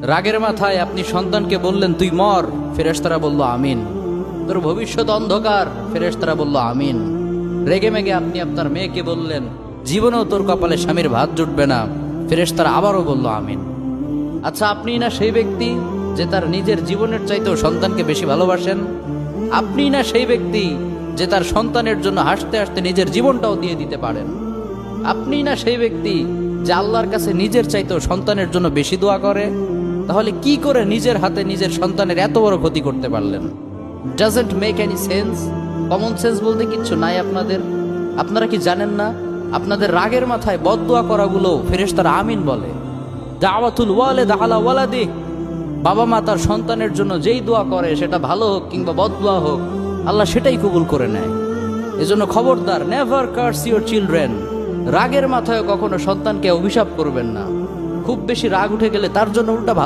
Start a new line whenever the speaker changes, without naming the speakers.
রাগের মাথায় আপনি সন্তানকে বললেন তুই মর, ফেরেশতারা বলল আমিন। তোর ভবিষ্যৎ অন্ধকার, ফেরেশতারা বলল আমিন। রেগে মেগে আপনি আপনার মেয়েকে বললেন জীবনেও তোর কপালে স্বামীর ভাত জুটবে না, ফেরেশতারা আবারও বলল আমিন। আচ্ছা, আপনি না সেই ব্যক্তি যে তার নিজের জীবনের চাইতেও সন্তানকে বেশি ভালোবাসেন? আপনি না সেই ব্যক্তি যে তার সন্তানের জন্য হাসতে হাসতে নিজের জীবনটাও দিয়ে দিতে পারেন? আপনি না সেই ব্যক্তি যে আল্লাহর কাছে নিজের চাইতেও সন্তানের জন্য বেশি দোয়া করে? তাহলে কি করে নিজের হাতে নিজের সন্তানের এত বড় ক্ষতি করতে পারলেন? Doesn't make any sense. Common sense বলতে কিচ্ছু নাই আপনাদের? আপনারা কি জানেন না আপনাদের রাগের মাথায় বদদোয়া করাগুলো ফেরেশতারা আমিন বলে? দাওয়াতুল ওয়ালিদ আলা ওয়ালাদি, বাবা মা তার সন্তানের জন্য যেই দোয়া করে সেটা ভালো হোক কিংবা বদদোয়া হোক, আল্লাহ সেটাই কবুল করে নেয়। এজন্য খবরদার, নেভার কার্স ইউর চিলড্রেন। রাগের মাথায় কখনো সন্তানকে অভিশাপ করবেন না। খুব বেশি রাগ উঠে গেলে তার জন্য উল্টা